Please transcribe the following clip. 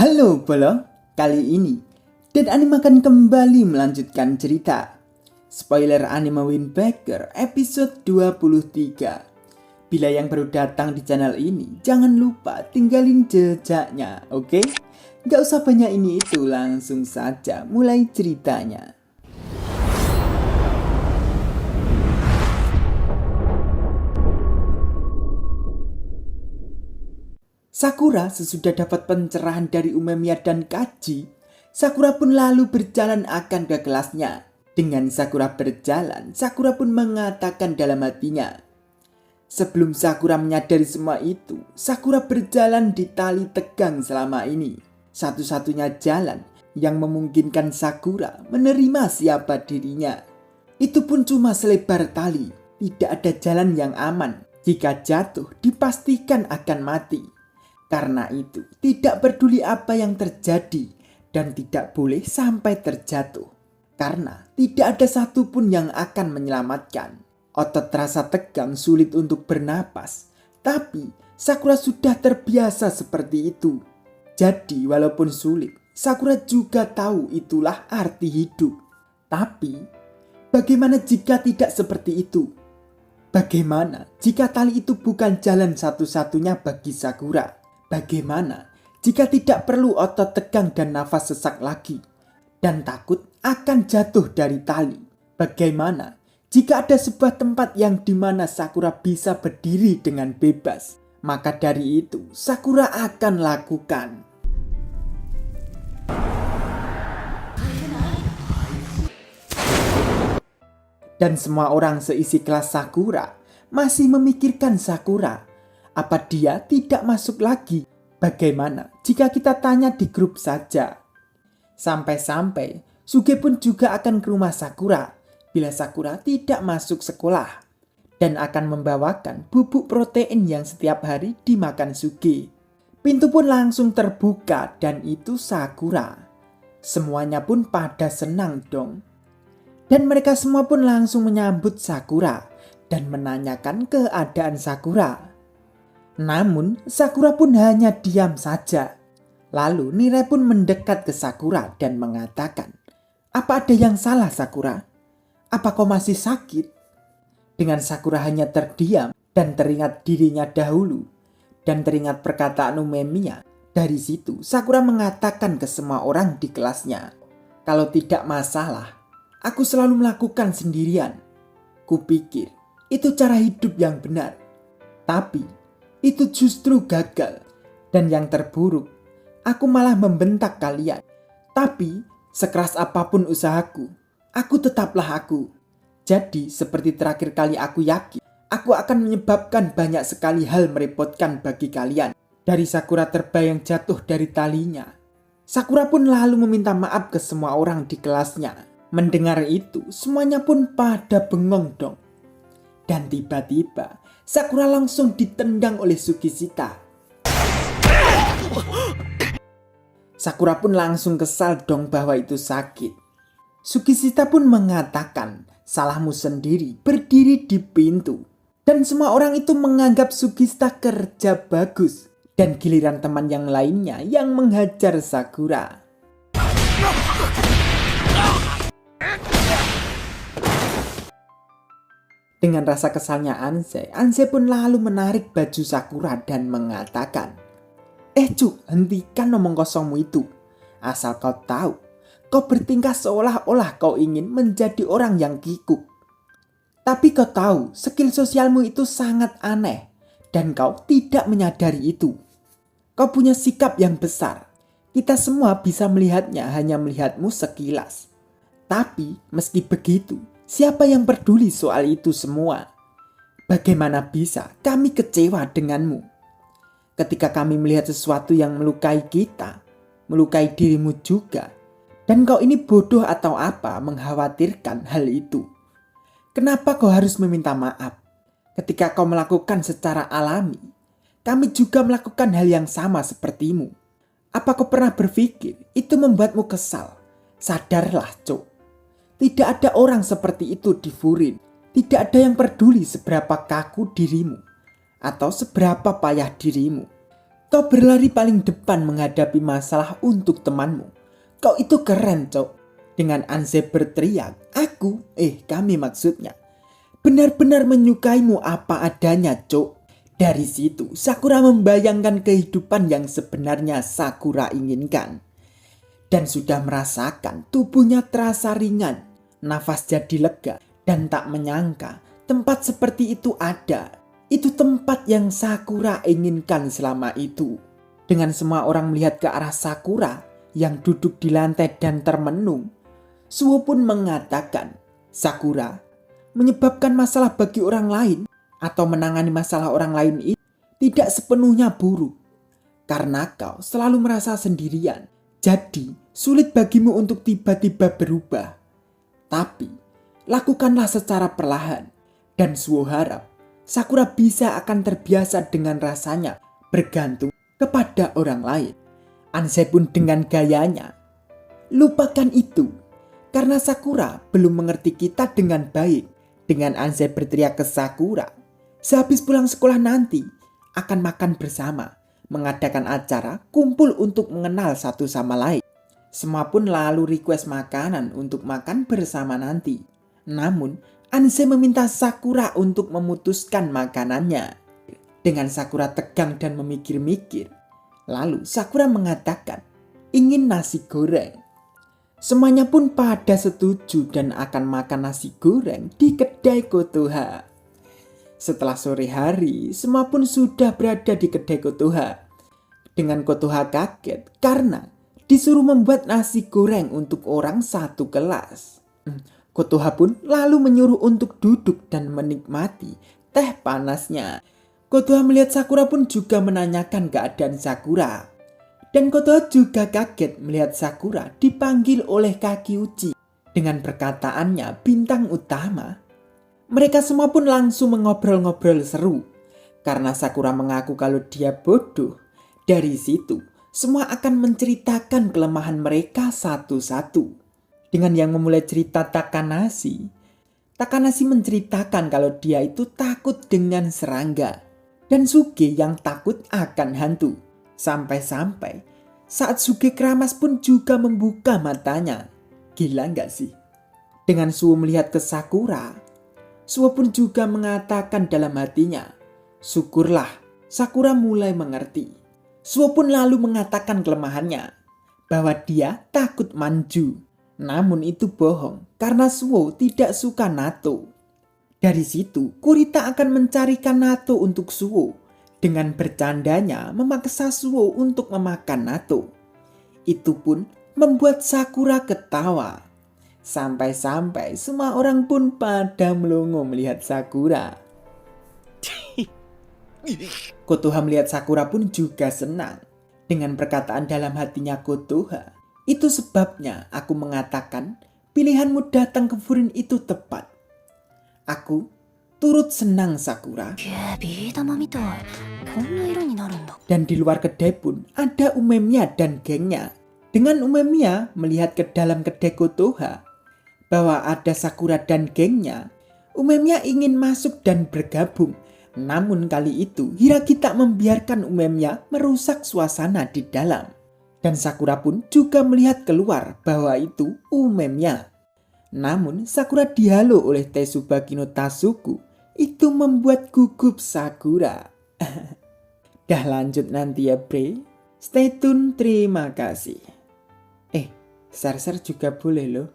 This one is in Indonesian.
Halo Bolong, kali ini Dan Anime akan kembali melanjutkan cerita. Spoiler Anime Windbreaker episode 23. Bila yang baru datang di channel ini, jangan lupa tinggalin jejaknya, oke? Gak usah banyak ini itu, langsung saja mulai ceritanya. Sakura sesudah dapat pencerahan dari Umemiya dan Kaji, Sakura pun lalu berjalan akan ke kelasnya. Dengan Sakura berjalan, Sakura pun mengatakan dalam hatinya. Sebelum Sakura menyadari semua itu, Sakura berjalan di tali tegang selama ini. Satu-satunya jalan yang memungkinkan Sakura menerima siapa dirinya. Itu pun cuma selebar tali, tidak ada jalan yang aman. Jika jatuh, dipastikan akan mati. Karena itu, tidak peduli apa yang terjadi dan tidak boleh sampai terjatuh. Karena tidak ada satupun yang akan menyelamatkan. Otot terasa tegang, sulit untuk bernapas. Tapi Sakura sudah terbiasa seperti itu. Jadi walaupun sulit, Sakura juga tahu itulah arti hidup. Tapi bagaimana jika tidak seperti itu? Bagaimana jika tali itu bukan jalan satu-satunya bagi Sakura? Bagaimana jika tidak perlu otot tegang dan nafas sesak lagi dan takut akan jatuh dari tali? Bagaimana jika ada sebuah tempat yang dimana Sakura bisa berdiri dengan bebas? Maka dari itu Sakura akan lakukan. Dan semua orang seisi kelas Sakura masih memikirkan Sakura. Apa dia tidak masuk lagi? Bagaimana jika kita tanya di grup saja? Sampai-sampai Suge pun juga akan ke rumah Sakura bila Sakura tidak masuk sekolah. Dan akan membawakan bubuk protein yang setiap hari dimakan Suge. Pintu pun langsung terbuka dan itu Sakura. Semuanya pun pada senang dong. Dan mereka semua pun langsung menyambut Sakura dan menanyakan keadaan Sakura. Namun Sakura pun hanya diam saja. Lalu Nire pun mendekat ke Sakura dan mengatakan, "Apa ada yang salah Sakura? Apa kau masih sakit?" Dengan Sakura hanya terdiam dan teringat dirinya dahulu dan teringat perkataan Umemiya. Dari situ Sakura mengatakan ke semua orang di kelasnya, "Kalau tidak masalah, aku selalu melakukan sendirian. Kupikir itu cara hidup yang benar. Tapi itu justru gagal. Dan yang terburuk, aku malah membentak kalian. Tapi sekeras apapun usahaku, aku tetaplah aku. Jadi seperti terakhir kali aku yakin, aku akan menyebabkan banyak sekali hal merepotkan bagi kalian." Dari Sakura terbayang jatuh dari talinya. Sakura pun lalu meminta maaf ke semua orang di kelasnya. Mendengar itu, semuanya pun pada bengong dong. Dan tiba-tiba Sakura langsung ditendang oleh Sugishita. Sakura pun langsung kesal dong bahwa itu sakit. Sugishita pun mengatakan, "Salahmu sendiri berdiri di pintu." Dan semua orang itu menganggap Sugishita kerja bagus. Dan giliran teman yang lainnya yang menghajar Sakura. Dengan rasa kesalnya Ansei pun lalu menarik baju Sakura dan mengatakan, Cuk, hentikan omong kosongmu itu. Asal kau tahu, kau bertingkah seolah-olah kau ingin menjadi orang yang kikuk. Tapi kau tahu, skill sosialmu itu sangat aneh dan kau tidak menyadari itu. Kau punya sikap yang besar. Kita semua bisa melihatnya hanya melihatmu sekilas. Tapi meski begitu, siapa yang peduli soal itu semua? Bagaimana bisa kami kecewa denganmu? Ketika kami melihat sesuatu yang melukai kita, melukai dirimu juga. Dan kau ini bodoh atau apa mengkhawatirkan hal itu? Kenapa kau harus meminta maaf? Ketika kau melakukan secara alami, kami juga melakukan hal yang sama sepertimu. Apa kau pernah berpikir itu membuatmu kesal? Sadarlah, Cuk. Tidak ada orang seperti itu di Furin. Tidak ada yang peduli seberapa kaku dirimu atau seberapa payah dirimu. Kau berlari paling depan menghadapi masalah untuk temanmu. Kau itu keren, Cok. Dengan Anze berteriak, kami maksudnya, benar-benar menyukaimu apa adanya, Cok. Dari situ, Sakura membayangkan kehidupan yang sebenarnya Sakura inginkan. Dan sudah merasakan tubuhnya terasa ringan, nafas jadi lega, dan tak menyangka tempat seperti itu ada. Itu tempat yang Sakura inginkan selama itu. Dengan semua orang melihat ke arah Sakura yang duduk di lantai dan termenung, Suho pun mengatakan, Sakura, menyebabkan masalah bagi orang lain atau menangani masalah orang lain itu tidak sepenuhnya buruk. Karena kau selalu merasa sendirian, jadi sulit bagimu untuk tiba-tiba berubah. Tapi lakukanlah secara perlahan, dan Suho harap Sakura bisa akan terbiasa dengan rasanya bergantung kepada orang lain. Anze pun dengan gayanya, lupakan itu, karena Sakura belum mengerti kita dengan baik. Dengan Anze berteriak ke Sakura, sehabis pulang sekolah nanti akan makan bersama, mengadakan acara kumpul untuk mengenal satu sama lain. Semua pun lalu request makanan untuk makan bersama nanti. Namun Anze meminta Sakura untuk memutuskan makanannya. Dengan Sakura tegang dan memikir-mikir, lalu Sakura mengatakan ingin nasi goreng. Semuanya pun pada setuju dan akan makan nasi goreng di kedai Kotoha. Setelah sore hari, semua pun sudah berada di kedai Kotoha. Dengan Kotoha kaget karena disuruh membuat nasi goreng untuk orang satu kelas. Kotoha pun lalu menyuruh untuk duduk dan menikmati teh panasnya. Kotoha melihat Sakura pun juga menanyakan keadaan Sakura. Dan Kotoha juga kaget melihat Sakura dipanggil oleh Kaki Uchi. Dengan perkataannya bintang utama, mereka semua pun langsung mengobrol-ngobrol seru. Karena Sakura mengaku kalau dia bodoh. Dari situ, semua akan menceritakan kelemahan mereka satu-satu. Dengan yang memulai cerita Takanashi menceritakan kalau dia itu takut dengan serangga. Dan Suge yang takut akan hantu. Sampai-sampai saat Suge keramas pun juga membuka matanya. Gila gak sih? Dengan Suho melihat ke Sakura, Suho pun juga mengatakan dalam hatinya, syukurlah Sakura mulai mengerti. Suho pun lalu mengatakan kelemahannya, bahwa dia takut manju. Namun itu bohong karena Suho tidak suka natto. Dari situ Kurita akan mencarikan natto untuk Suho. Dengan bercandanya memaksa Suho untuk memakan natto. Itu pun membuat Sakura ketawa. Sampai-sampai semua orang pun pada melongo melihat Sakura. Kotoha melihat Sakura pun juga senang. Dengan perkataan dalam hatinya Kotoha, itu sebabnya aku mengatakan pilihanmu datang ke Furin itu tepat. Aku turut senang Sakura. Dan di luar kedai pun ada Umemiya dan gengnya. Dengan Umemiya melihat ke dalam kedai Kotoha bahwa ada Sakura dan gengnya, Umemiya ingin masuk dan bergabung. Namun kali itu Hiragi tak membiarkan Umemiya merusak suasana di dalam. Dan Sakura pun juga melihat keluar bahwa itu Umemiya. Namun Sakura dihalau oleh Tsubaki no Tasuku. Itu membuat gugup Sakura. Dah lanjut nanti ya bre. Stay tune, terima kasih. Share juga boleh loh.